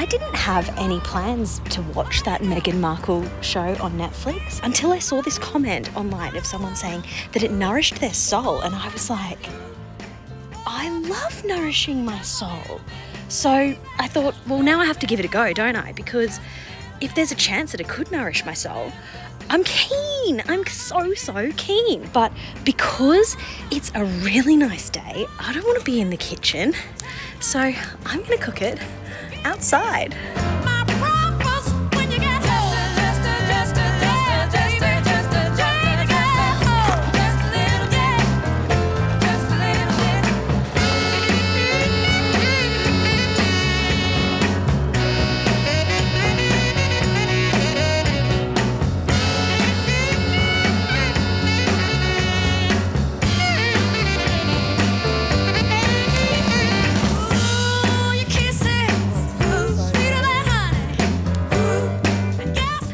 I didn't have any plans to watch that Meghan Markle show on Netflix until I saw this comment online of someone saying that it nourished their soul. And I was like, I love nourishing my soul. So I thought, well, now I have to give it a go, don't I? Because if there's a chance that it could nourish my soul, I'm keen. I'm so keen. But because it's a really nice day, I don't want to be in the kitchen. So I'm going to cook it outside.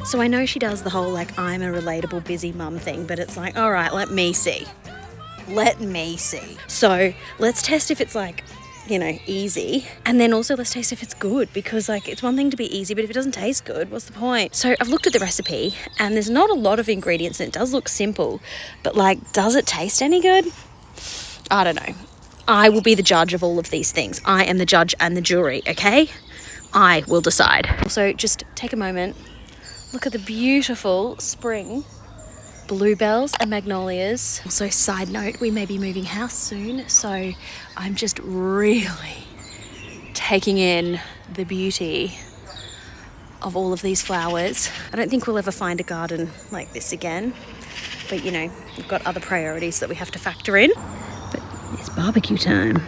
So I know she does the whole like I'm a relatable busy mum thing, but it's like, all right, let me see. So let's test if it's like, you know, easy. And then also let's taste if it's good, because like it's one thing to be easy, but if it doesn't taste good, what's the point? So I've looked at the recipe and there's not a lot of ingredients and it does look simple, but like, does it taste any good? I don't know. I will be the judge of all of these things. I am the judge and the jury, okay? I will decide. So just take a moment. Look at the beautiful spring bluebells and magnolias. Also, side note, we may be moving house soon, so I'm just really taking in the beauty of all of these flowers. I don't think we'll ever find a garden like this again, but you know, we've got other priorities that we have to factor in. But it's barbecue time.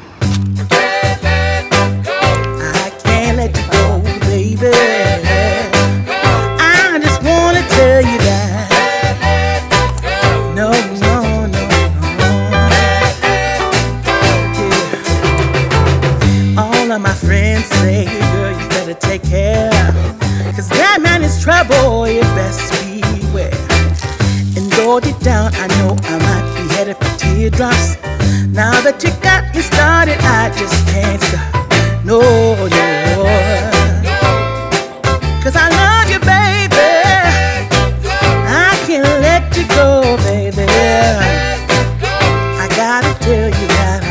I can't let you go, baby. Wanna tell you that no, yeah. All of my friends say, girl, you better take care, cause that man is trouble, you best beware. And go deep down, I know I might be headed for teardrops. Now that you got me started, I just can't stop. No, cause I love you, baby. Let you go, baby. I gotta tell you that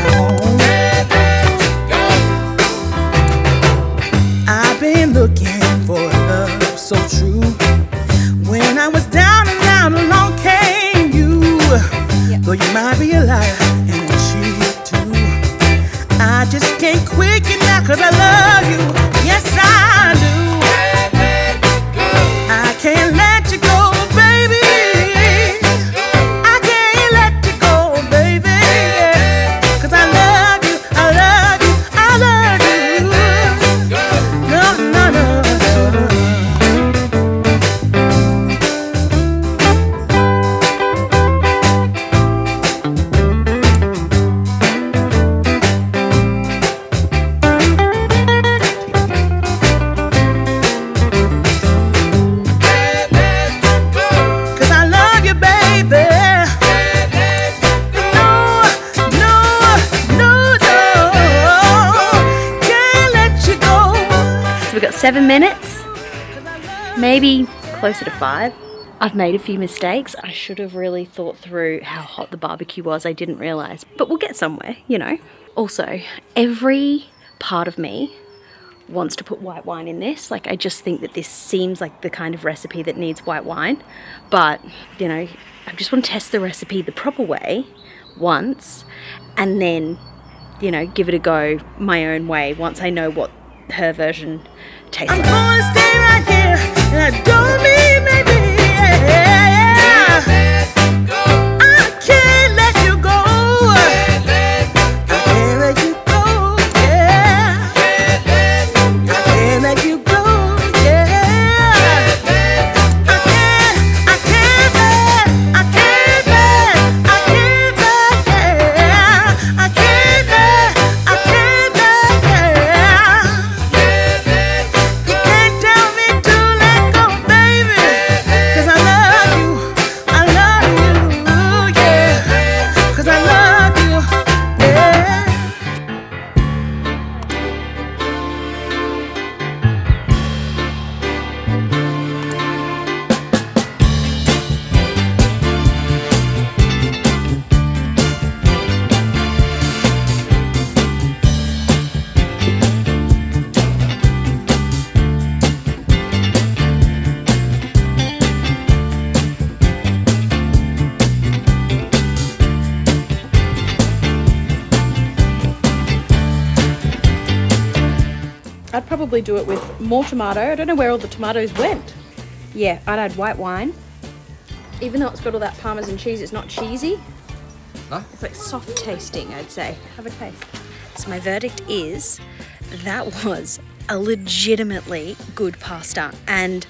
I've been looking for a love so true. When I was down and out, along came you. Though you might be a liar and a cheat too, I just can't quit you now, cause I love you. Yes, I do. I can't let you go, baby. We've got 7 minutes, maybe closer to 5. I've made a few mistakes. I should have really thought through how hot the barbecue was. I didn't realize, but we'll get somewhere, you know. Also, every part of me wants to put white wine in this. Like, I just think that this seems like the kind of recipe that needs white wine, but you know, I just want to test the recipe the proper way once, and then, you know, give it a go my own way once I know what her version tastes like. I'm gonna stay right here, and I don't mean maybe, yeah. I can't let you go. I can't let you go, yeah. I can't let you go, yeah. I can't bear, I can't bear, yeah. I can't bear, yeah. You can't tell me to let go, baby. I'd probably do it with more tomato. I don't know where all the tomatoes went. Yeah, I'd add white wine. Even though it's got all that Parmesan cheese, it's not cheesy. No? It's like soft tasting, I'd say. Have a taste. So my verdict is that was a legitimately good pasta, and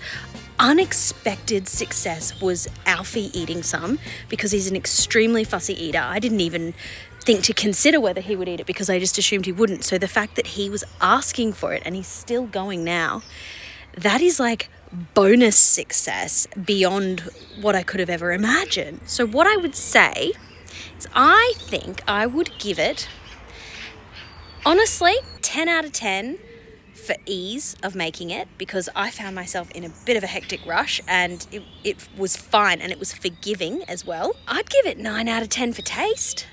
unexpected success was Alfie eating some because he's an extremely fussy eater. I didn't even think to consider whether he would eat it because I just assumed he wouldn't. So the fact that he was asking for it and he's still going now, that is like bonus success beyond what I could have ever imagined. So what I would say is I think I would give it, honestly, 10 out of 10 for ease of making it, because I found myself in a bit of a hectic rush and it was fine and it was forgiving as well. I'd give it 9 out of 10 for taste.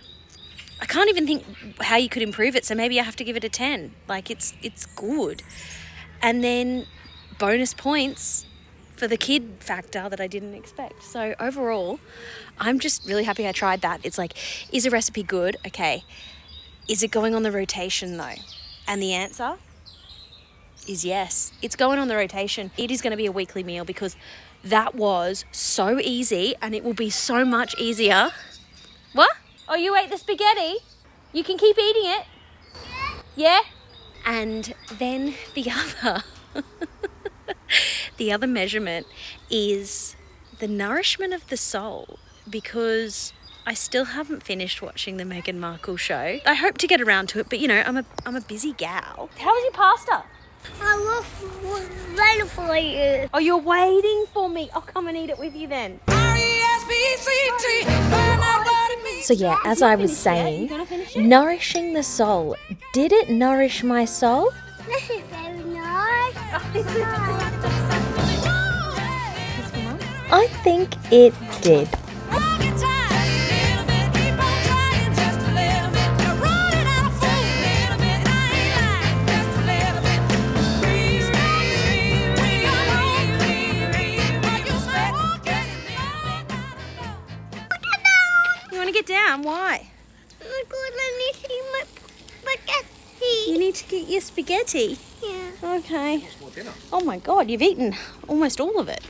I can't even think how you could improve it, so maybe I have to give it a 10. Like, it's good. And then bonus points for the kid factor that I didn't expect. So overall, I'm just really happy I tried that. It's like, is a recipe good? Okay. Is it going on the rotation though? And the answer is yes. It's going on the rotation. It is going to be a weekly meal because that was so easy, and it will be so much easier. What? Oh, you ate the spaghetti? You can keep eating it? Yeah? And then the other measurement is the nourishment of the soul, because I still haven't finished watching the Meghan Markle show. I hope to get around to it, but you know, I'm a busy gal. How was your pasta? I was waiting for you. Oh, you're waiting for me. I'll come and eat it with you then. So yeah, as I was saying, nourishing the soul. Did it nourish my soul? This is very nice. I think it did. Get down. Why? Oh God, I need to eat my spaghetti. You need to get your spaghetti. Yeah. Okay. Oh my God, you've eaten almost all of it.